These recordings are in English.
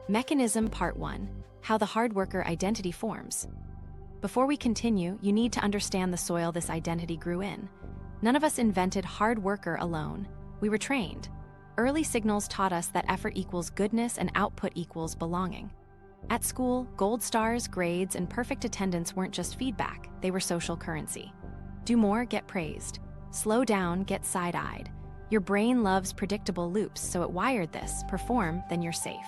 Mechanism Part 1: How the Hard Worker Identity Forms. Before we continue, you need to understand the soil this identity grew in. None of us invented hard worker alone. We were trained. Early signals taught us that effort equals goodness and output equals belonging. At school, gold stars, grades, and perfect attendance weren't just feedback, they were social currency. Do more, get praised. Slow down, get side-eyed. Your brain loves predictable loops, so it wired this: perform, then you're safe.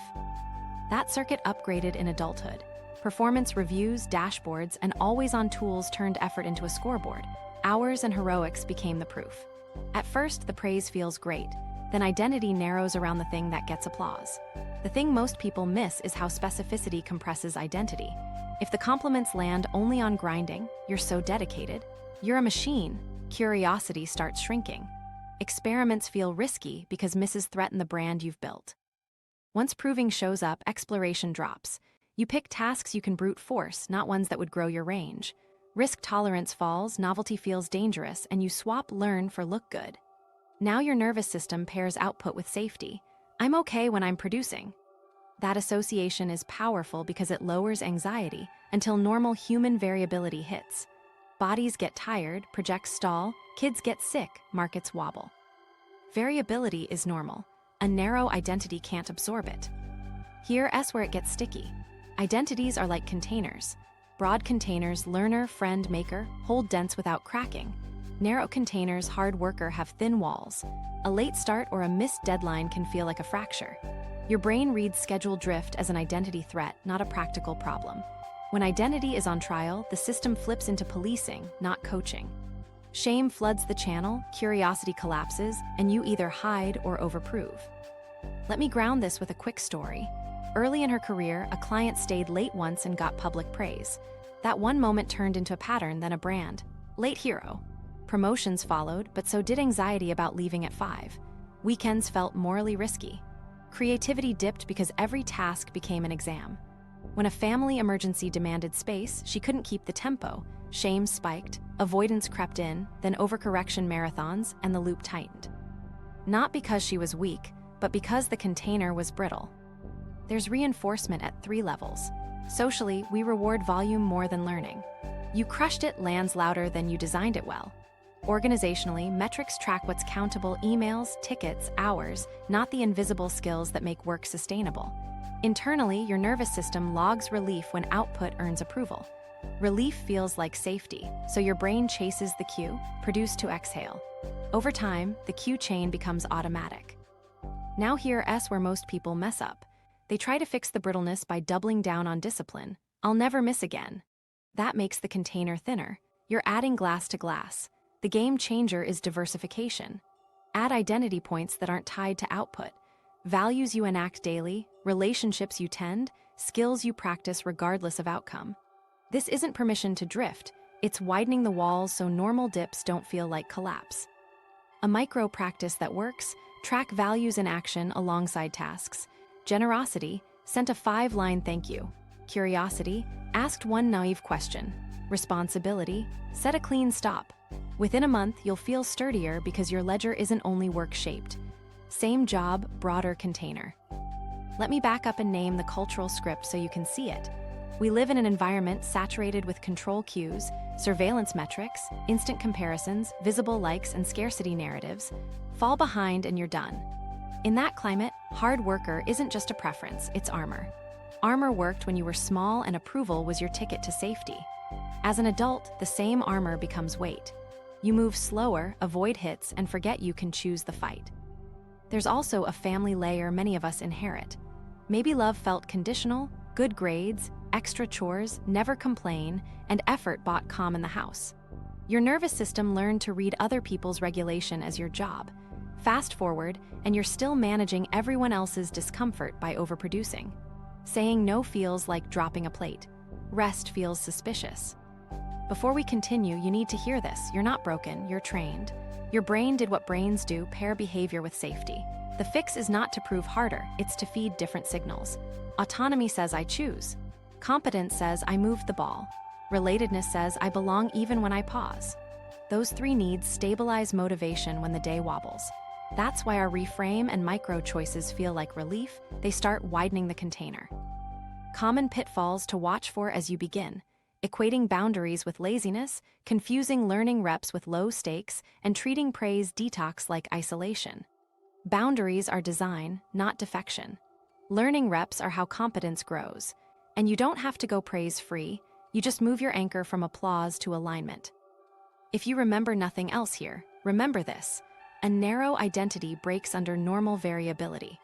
That circuit upgraded in adulthood. Performance reviews, dashboards, and always-on tools turned effort into a scoreboard. Hours and heroics became the proof. At first, the praise feels great. Then identity narrows around the thing that gets applause. The thing most people miss is how specificity compresses identity. If the compliments land only on grinding, you're so dedicated, you're a machine, curiosity starts shrinking. Experiments feel risky because misses threaten the brand you've built. Once proving shows up, exploration drops. You pick tasks you can brute force, not ones that would grow your range. Risk tolerance falls, novelty feels dangerous, and you swap learn for look good. Now your nervous system pairs output with safety. I'm okay when I'm producing. That association is powerful because it lowers anxiety until normal human variability hits. Bodies get tired, projects stall, kids get sick, markets wobble. Variability is normal. A narrow identity can't absorb it. Here's where it gets sticky. Identities are like containers. Broad containers, learner, friend, maker, hold dense without cracking. Narrow containers, hard worker, have thin walls. A late start or a missed deadline can feel like a fracture. Your brain reads schedule drift as an identity threat, not a practical problem. When identity is on trial, the system flips into policing, not coaching. Shame floods the channel, curiosity collapses, and you either hide or overprove. Let me ground this with a quick story. Early in her career, a client stayed late once and got public praise. That one moment turned into a pattern, then a brand. Late hero. Promotions followed, but so did anxiety about leaving at 5. Weekends felt morally risky. Creativity dipped because every task became an exam. When a family emergency demanded space, she couldn't keep the tempo. Shame spiked, avoidance crept in, then overcorrection marathons, and the loop tightened. Not because she was weak, but because the container was brittle. There's reinforcement at 3 levels. Socially, we reward volume more than learning. You crushed it lands louder than you designed it well. Organizationally, metrics track what's countable: emails, tickets, hours, not the invisible skills that make work sustainable. Internally, your nervous system logs relief when output earns approval. Relief feels like safety, so your brain chases the cue, produce to exhale. Over time, the cue chain becomes automatic. Now here's where most people mess up. They try to fix the brittleness by doubling down on discipline. I'll never miss again. That makes the container thinner. You're adding glass to glass. The game changer is diversification. Add identity points that aren't tied to output. Values you enact daily, relationships you tend, skills you practice regardless of outcome. This isn't permission to drift, it's widening the walls so normal dips don't feel like collapse. A micro practice that works: track values in action alongside tasks. Generosity, sent a 5-line thank you. Curiosity, asked one naive question. Responsibility, set a clean stop. Within a month, you'll feel sturdier because your ledger isn't only work-shaped. Same job, broader container. Let me back up and name the cultural script so you can see it. We live in an environment saturated with control cues, surveillance metrics, instant comparisons, visible likes, and scarcity narratives. Fall behind and you're done. In that climate, hard worker isn't just a preference, it's armor. Armor worked when you were small and approval was your ticket to safety. As an adult, the same armor becomes weight. You move slower, avoid hits, and forget you can choose the fight. There's also a family layer many of us inherit. Maybe love felt conditional, good grades, extra chores, never complain, and effort bought calm in the house. Your nervous system learned to read other people's regulation as your job. Fast forward, and you're still managing everyone else's discomfort by overproducing. Saying no feels like dropping a plate. Rest feels suspicious. Before we continue, you need to hear this. You're not broken, you're trained. Your brain did what brains do: pair behavior with safety. The fix is not to prove harder, it's to feed different signals. Autonomy says I choose. Competence says I moved the ball. Relatedness says I belong even when I pause. Those 3 needs stabilize motivation when the day wobbles. That's why our reframe and micro choices feel like relief. They start widening the container. Common pitfalls to watch for as you begin: equating boundaries with laziness, confusing learning reps with low stakes, and treating praise detox like isolation. Boundaries are design, not defection. Learning reps are how competence grows. And you don't have to go praise-free, you just move your anchor from applause to alignment. If you remember nothing else here, remember this: a narrow identity breaks under normal variability.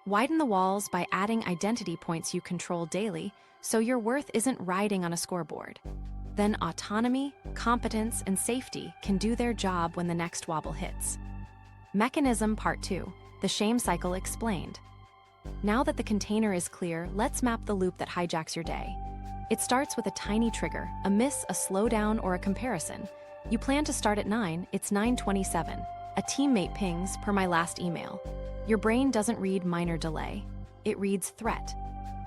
Widen the walls by adding identity points you control daily, so your worth isn't riding on a scoreboard. Then autonomy, competence, and safety can do their job when the next wobble hits. Mechanism Part 2, the shame cycle explained. Now that the container is clear, let's map the loop that hijacks your day. It starts with a tiny trigger, a miss, a slowdown, or a comparison. You plan to start at 9, it's 9:27. A teammate pings, per my last email. Your brain doesn't read minor delay. It reads threat.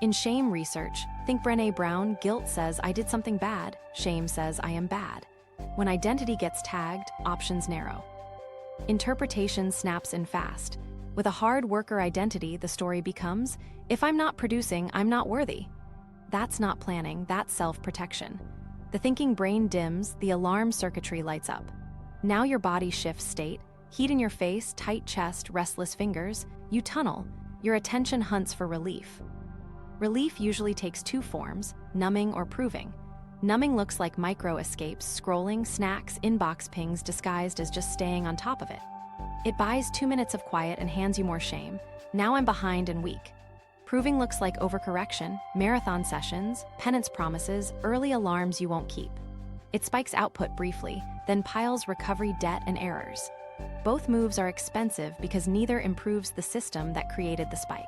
In shame research, think Brené Brown, guilt says I did something bad, shame says I am bad. When identity gets tagged, options narrow. Interpretation snaps in fast. With a hard worker identity, the story becomes, if I'm not producing, I'm not worthy. That's not planning, that's self-protection. The thinking brain dims, the alarm circuitry lights up. Now your body shifts state, heat in your face, tight chest, restless fingers. You tunnel, your attention hunts for relief. Relief usually takes two forms: numbing or proving. Numbing looks like micro escapes, scrolling, snacks, inbox pings disguised as just staying on top of it. It buys 2 minutes of quiet and hands you more shame. Now I'm behind and weak. Proving looks like overcorrection, marathon sessions, penance promises, early alarms you won't keep. It spikes output briefly, then piles recovery debt and errors. Both moves are expensive because neither improves the system that created the spike.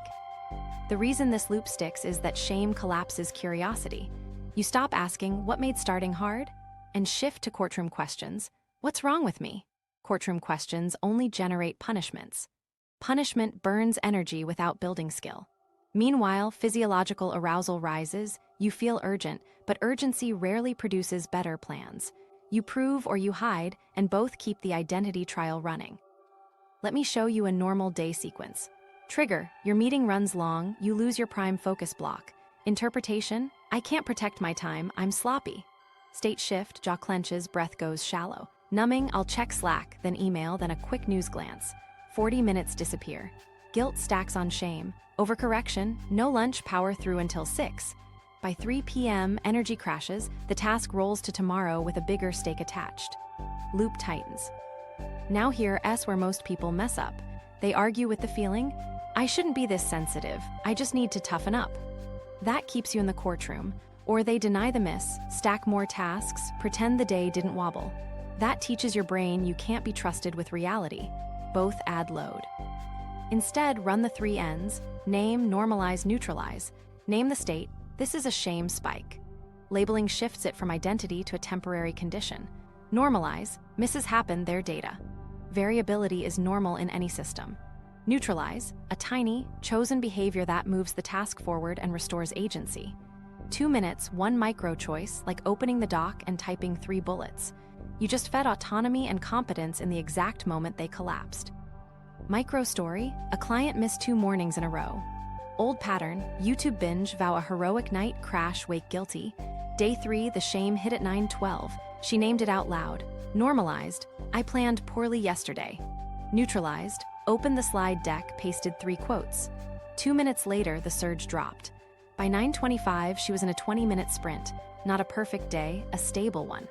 The reason this loop sticks is that shame collapses curiosity. You stop asking, what made starting hard? And shift to courtroom questions. What's wrong with me? Courtroom questions only generate punishments. Punishment burns energy without building skill. Meanwhile, physiological arousal rises, you feel urgent, but urgency rarely produces better plans. You prove or you hide, and both keep the identity trial running. Let me show you a normal day sequence. Trigger, your meeting runs long, you lose your prime focus block. Interpretation, I can't protect my time, I'm sloppy. State shift, jaw clenches, breath goes shallow. Numbing, I'll check Slack, then email, then a quick news glance. 40 minutes disappear. Guilt stacks on shame. Overcorrection, no lunch, power through until 6. By 3 p.m., energy crashes, the task rolls to tomorrow with a bigger stake attached. Loop tightens. Now here's where most people mess up. They argue with the feeling, I shouldn't be this sensitive, I just need to toughen up. That keeps you in the courtroom. Or they deny the miss, stack more tasks, pretend the day didn't wobble. That teaches your brain you can't be trusted with reality. Both add load. Instead, run the 3 N's: name, normalize, neutralize. Name the state, this is a shame spike. Labeling shifts it from identity to a temporary condition. Normalize, misses happen, they're data. Variability is normal in any system. Neutralize, a tiny, chosen behavior that moves the task forward and restores agency. 2 minutes, 1 micro choice, like opening the doc and typing 3 bullets. You just fed autonomy and competence in the exact moment they collapsed. Micro story, a client missed 2 mornings in a row. Old pattern, YouTube binge, vow a heroic night, crash, wake guilty. Day 3, the shame hit at 9:12. She named it out loud. Normalized, I planned poorly yesterday. Neutralized, opened the slide deck, pasted 3 quotes. 2 minutes later, the surge dropped. By 9:25, she was in a 20-minute sprint. Not a perfect day, a stable one.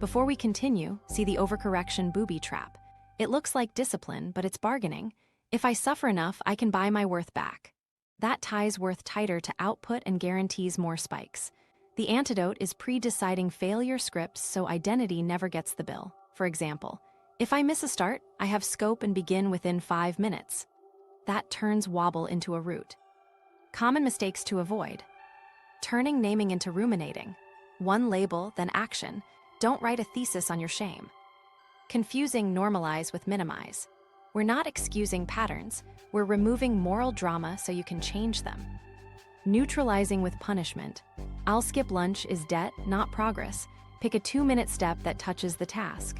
Before we continue, see the overcorrection booby trap. It looks like discipline, but it's bargaining. If I suffer enough, I can buy my worth back. That ties worth tighter to output and guarantees more spikes. The antidote is pre-deciding failure scripts so identity never gets the bill. For example, if I miss a start, I have scope and begin within 5 minutes. That turns wobble into a route. Common mistakes to avoid. Turning naming into ruminating. One label, then action. Don't write a thesis on your shame. Confusing normalize with minimize. We're not excusing patterns, we're removing moral drama so you can change them. Neutralizing with punishment. I'll skip lunch is debt, not progress. Pick a 2-minute step that touches the task.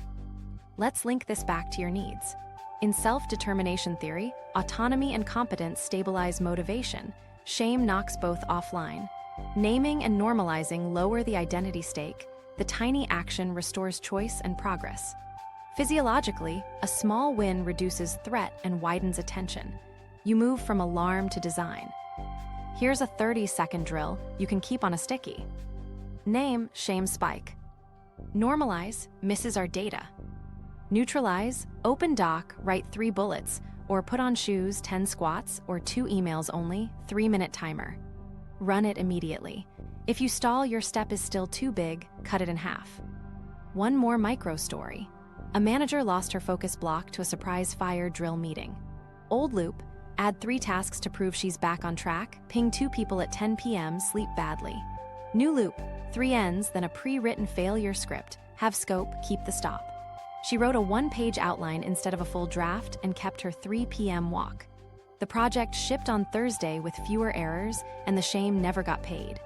Let's link this back to your needs. In self-determination theory, autonomy and competence stabilize motivation. Shame knocks both offline. Naming and normalizing lower the identity stake. The tiny action restores choice and progress. Physiologically, a small win reduces threat and widens attention. You move from alarm to design. Here's a 30-second drill you can keep on a sticky. Name shame spike. Normalize misses our data. Neutralize, open doc, write 3 bullets, or put on shoes 10 squats or 2 emails only, 3-minute timer. Run it immediately. If you stall, your step is still too big, cut it in half. One more micro story. A manager lost her focus block to a surprise fire drill meeting. Old loop, add 3 tasks to prove she's back on track, ping 2 people at 10 p.m., sleep badly. New loop, 3 ends, then a pre-written failure script, have scope, keep the stop. She wrote a 1-page outline instead of a full draft and kept her 3 p.m. walk. The project shipped on Thursday with fewer errors, and the shame never got paid.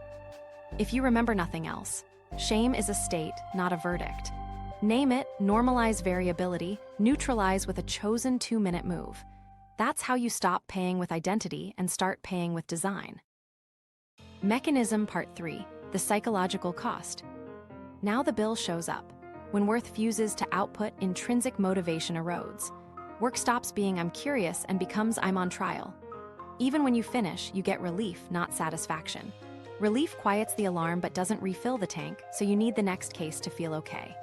If you remember nothing else, shame is a state, not a verdict. Name it, normalize variability, neutralize with a chosen 2-minute move. That's how you stop paying with identity and start paying with design. Mechanism Part 3, the psychological cost. Now the bill shows up. When worth fuses to output, intrinsic motivation erodes. Work stops being I'm curious and becomes I'm on trial. Even when you finish, you get relief, not satisfaction. Relief quiets the alarm but doesn't refill the tank, so you need the next case to feel okay.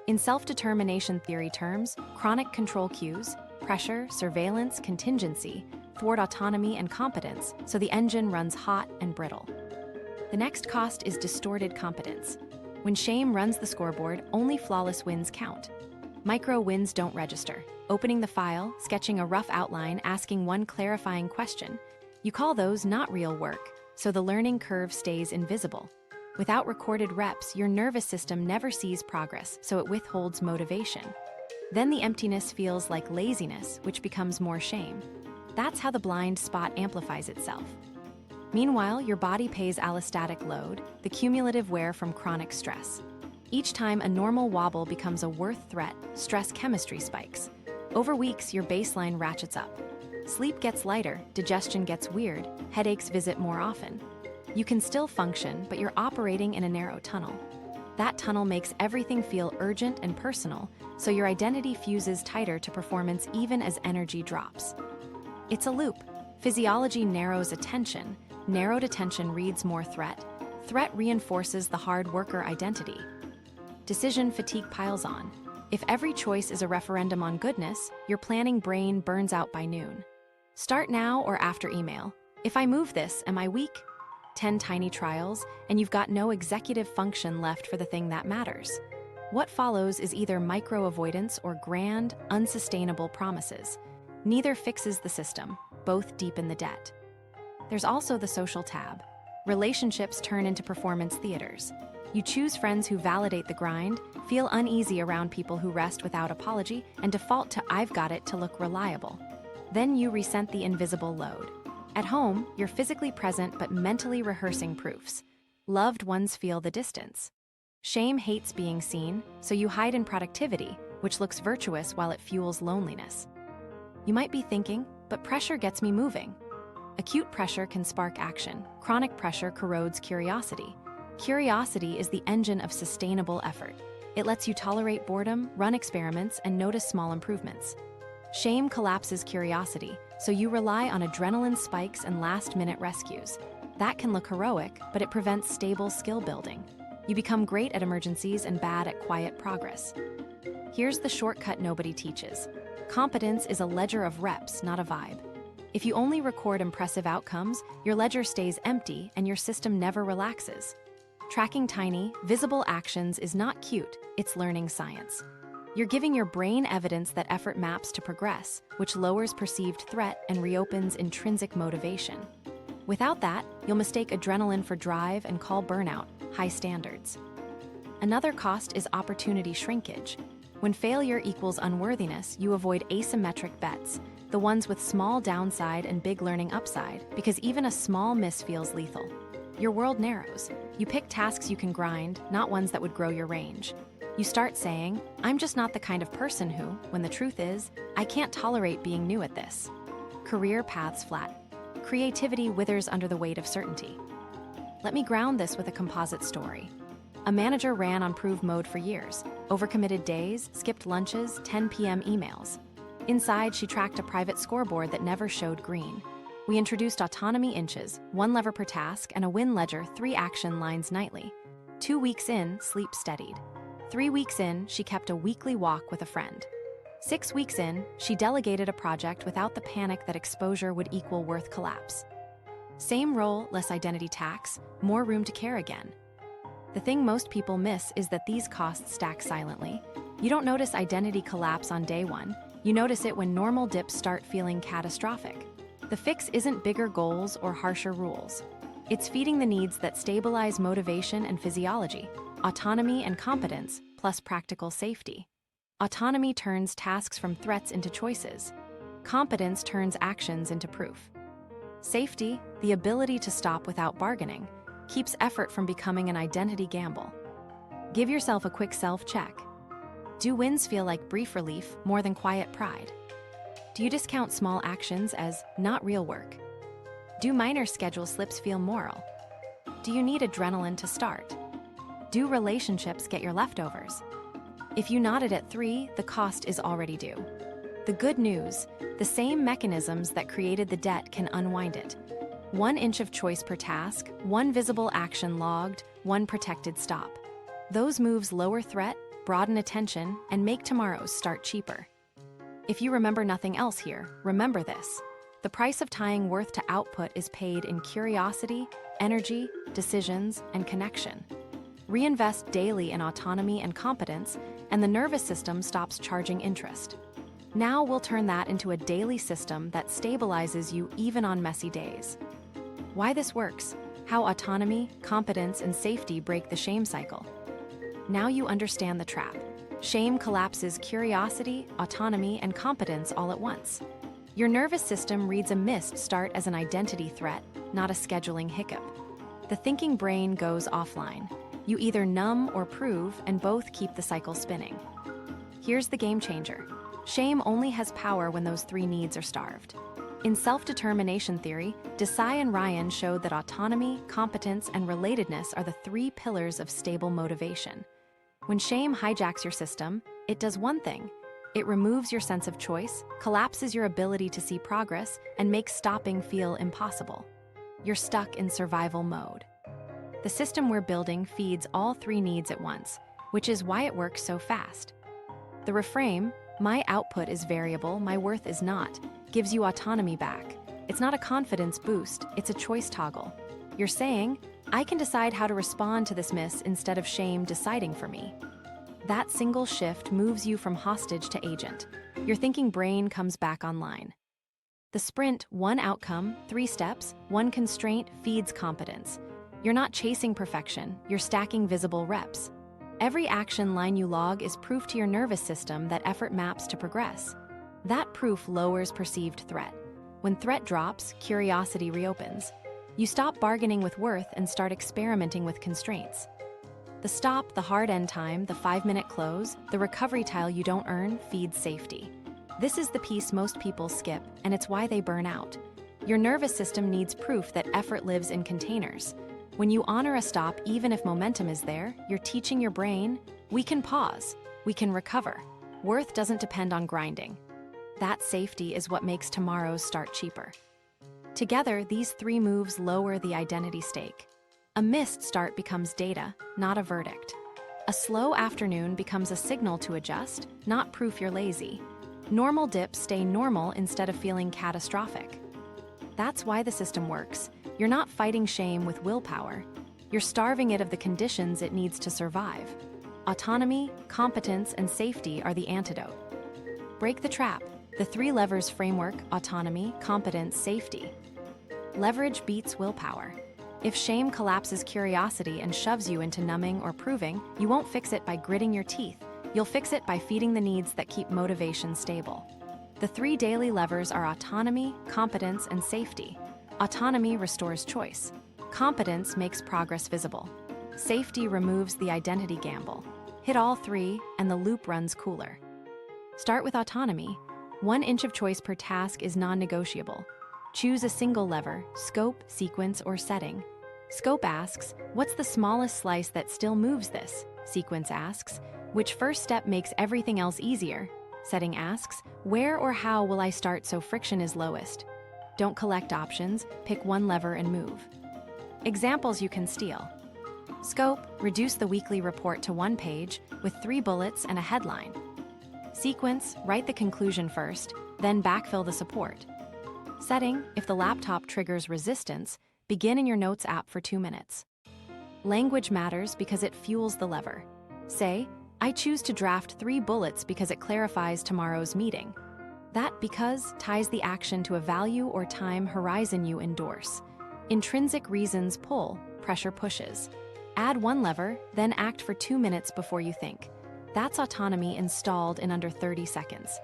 In self-determination theory terms, chronic control cues, pressure, surveillance, contingency, thwart autonomy and competence, so the engine runs hot and brittle. The next cost is distorted competence. When shame runs the scoreboard, only flawless wins count. Micro wins don't register. Opening the file, sketching a rough outline, asking one clarifying question. You call those not real work, so the learning curve stays invisible. Without recorded reps, your nervous system never sees progress, so it withholds motivation. Then the emptiness feels like laziness, which becomes more shame. That's how the blind spot amplifies itself. Meanwhile, your body pays allostatic load, the cumulative wear from chronic stress. Each time a normal wobble becomes a worth threat, stress chemistry spikes. Over weeks, your baseline ratchets up. Sleep gets lighter, digestion gets weird, headaches visit more often. You can still function, but you're operating in a narrow tunnel. That tunnel makes everything feel urgent and personal, so your identity fuses tighter to performance even as energy drops. It's a loop. Physiology narrows attention. Narrowed attention reads more threat. Threat reinforces the hard worker identity. Decision fatigue piles on. If every choice is a referendum on goodness, your planning brain burns out by noon. Start now or after email. If I move this, am I weak? 10 tiny trials, and you've got no executive function left for the thing that matters. What follows is either micro-avoidance or grand, unsustainable promises. Neither fixes the system, both deepen the debt. There's also the social tab. Relationships turn into performance theaters. You choose friends who validate the grind, feel uneasy around people who rest without apology, and default to I've got it to look reliable. Then you resent the invisible load. At home, you're physically present but mentally rehearsing proofs. Loved ones feel the distance. Shame hates being seen, so you hide in productivity, which looks virtuous while it fuels loneliness. You might be thinking, but pressure gets me moving. Acute pressure can spark action. Chronic pressure corrodes curiosity. Curiosity is the engine of sustainable effort. It lets you tolerate boredom, run experiments, and notice small improvements. Shame collapses curiosity, so you rely on adrenaline spikes and last-minute rescues. That can look heroic, but it prevents stable skill building. You become great at emergencies and bad at quiet progress. Here's the shortcut nobody teaches. Competence is a ledger of reps, not a vibe. If you only record impressive outcomes, your ledger stays empty and your system never relaxes. Tracking tiny, visible actions is not cute, it's learning science. You're giving your brain evidence that effort maps to progress, which lowers perceived threat and reopens intrinsic motivation. Without that, you'll mistake adrenaline for drive and call burnout high standards. Another cost is opportunity shrinkage. When failure equals unworthiness, you avoid asymmetric bets, the ones with small downside and big learning upside, because even a small miss feels lethal. Your world narrows. You pick tasks you can grind, not ones that would grow your range. You start saying, I'm just not the kind of person who, when the truth is, I can't tolerate being new at this. Career paths flat. Creativity withers under the weight of certainty. Let me ground this with a composite story. A manager ran on prove mode for years, overcommitted days, skipped lunches, 10 p.m. emails. Inside, she tracked a private scoreboard that never showed green. We introduced autonomy inches, 1 lever per task, and a win ledger, 3 action lines nightly. 2 weeks in, sleep steadied. 3 weeks in, she kept a weekly walk with a friend. 6 weeks in, she delegated a project without the panic that exposure would equal worth collapse. Same role, less identity tax, more room to care again. The thing most people miss is that these costs stack silently. You don't notice identity collapse on day one. You notice it when normal dips start feeling catastrophic. The fix isn't bigger goals or harsher rules. It's feeding the needs that stabilize motivation and physiology, autonomy and competence, plus practical safety. Autonomy turns tasks from threats into choices. Competence turns actions into proof. Safety, the ability to stop without bargaining, keeps effort from becoming an identity gamble. Give yourself a quick self-check. Do wins feel like brief relief more than quiet pride? Do you discount small actions as not real work? Do minor schedule slips feel moral? Do you need adrenaline to start? Do relationships get your leftovers? If you nodded at 3, the cost is already due. The good news, the same mechanisms that created the debt can unwind it. 1 inch of choice per task, 1 visible action logged, 1 protected stop. Those moves lower threat, broaden attention, and make tomorrow's start cheaper. If you remember nothing else here, remember this. The price of tying worth to output is paid in curiosity, energy, decisions, and connection. Reinvest daily in autonomy and competence, and the nervous system stops charging interest. Now we'll turn that into a daily system that stabilizes you even on messy days. Why this works, how autonomy, competence, and safety break the shame cycle. Now you understand the trap. Shame collapses curiosity, autonomy, and competence all at once. Your nervous system reads a missed start as an identity threat, not a scheduling hiccup. The thinking brain goes offline. You either numb or prove, and both keep the cycle spinning. Here's the game changer. Shame only has power when those 3 needs are starved. In self-determination theory, Desai and Ryan showed that autonomy, competence, and relatedness are the 3 pillars of stable motivation. When shame hijacks your system, it does one thing. It removes your sense of choice, collapses your ability to see progress, and makes stopping feel impossible. You're stuck in survival mode. The system we're building feeds all 3 needs at once, which is why it works so fast. The Reframe, my output is variable, my worth is not, gives you autonomy back. It's not a confidence boost, it's a choice toggle. You're saying, I can decide how to respond to this miss instead of shame deciding for me. That single shift moves you from hostage to agent. Your thinking brain comes back online. The sprint, 1 outcome, 3 steps, 1 constraint feeds competence. You're not chasing perfection, you're stacking visible reps. Every action line you log is proof to your nervous system that effort maps to progress. That proof lowers perceived threat. When threat drops, curiosity reopens. You stop bargaining with worth and start experimenting with constraints. The stop, the hard end time, the 5-minute close, the recovery tile you don't earn feeds safety. This is the piece most people skip, and it's why they burn out. Your nervous system needs proof that effort lives in containers. When you honor a stop, even if momentum is there, you're teaching your brain, we can pause, we can recover. Worth doesn't depend on grinding. That safety is what makes tomorrow's start cheaper. Together, these 3 moves lower the identity stake. A missed start becomes data, not a verdict. A slow afternoon becomes a signal to adjust, not proof you're lazy. Normal dips stay normal instead of feeling catastrophic. That's why the system works. You're not fighting shame with willpower. You're starving it of the conditions it needs to survive. Autonomy, competence, and safety are the antidote. Break the trap. The 3 levers framework: autonomy, competence, safety. Leverage beats willpower. If shame collapses curiosity and shoves you into numbing or proving, you won't fix it by gritting your teeth. You'll fix it by feeding the needs that keep motivation stable. The 3 daily levers are autonomy, competence, and safety. Autonomy restores choice. Competence makes progress visible. Safety removes the identity gamble. Hit all three, and the loop runs cooler. Start with autonomy. 1 inch of choice per task is non-negotiable. Choose a single lever, scope, sequence, or setting. Scope asks, what's the smallest slice that still moves this? Sequence asks, which first step makes everything else easier? Setting asks, where or how will I start so friction is lowest? Don't collect options, pick one lever and move. Examples you can steal. Scope, reduce the weekly report to 1 page with 3 bullets and a headline. Sequence, write the conclusion first, then backfill the support. Setting, if the laptop triggers resistance, begin in your Notes app for 2 minutes. Language matters because it fuels the lever. Say, I choose to draft 3 bullets because it clarifies tomorrow's meeting. That because ties the action to a value or time horizon you endorse. Intrinsic reasons pull, pressure pushes. Add 1 lever, then act for 2 minutes before you think. That's autonomy installed in under 30 seconds.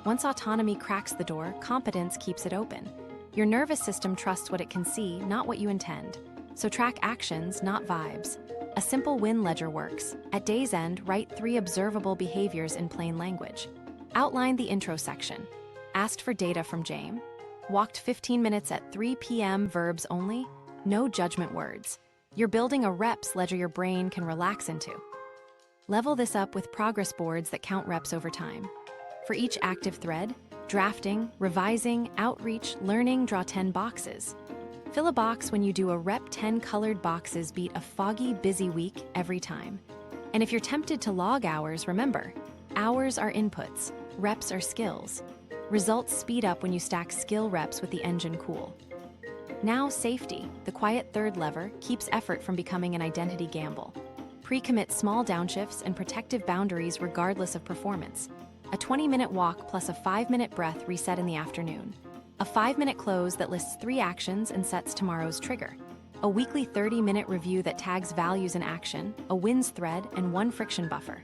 Once autonomy cracks the door, competence keeps it open. Your nervous system trusts what it can see, not what you intend. So track actions, not vibes. A simple win ledger works. At day's end, write 3 observable behaviors in plain language. Outline the intro section. Asked for data from James. Walked 15 minutes at 3 p.m. verbs only. No judgment words. You're building a reps ledger your brain can relax into. Level this up with progress boards that count reps over time. For each active thread, drafting, revising, outreach, learning, draw 10 boxes. Fill a box when you do a rep. 10 colored boxes beat a foggy, busy week every time. And if you're tempted to log hours, remember, hours are inputs, reps are skills. Results speed up when you stack skill reps with the engine cool. Now safety, the quiet third lever, keeps effort from becoming an identity gamble. Pre-commit small downshifts and protective boundaries regardless of performance. A 20-minute walk plus a 5-minute breath reset in the afternoon. A 5-minute close that lists 3 actions and sets tomorrow's trigger. A weekly 30-minute review that tags values in action, a wins thread, and 1 friction buffer.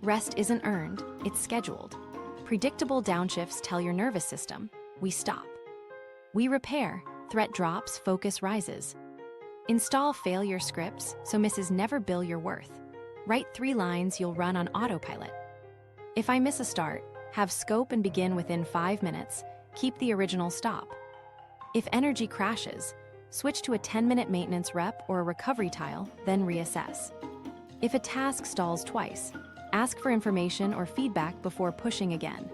Rest isn't earned, it's scheduled. Predictable downshifts tell your nervous system, we stop. We repair, threat drops, focus rises. Install failure scripts so misses never bill your worth. Write 3 lines you'll run on autopilot. If I miss a start, have scope and begin within 5 minutes, keep the original stop. If energy crashes, switch to a 10-minute maintenance rep or a recovery tile, then reassess. If a task stalls twice, ask for information or feedback before pushing again.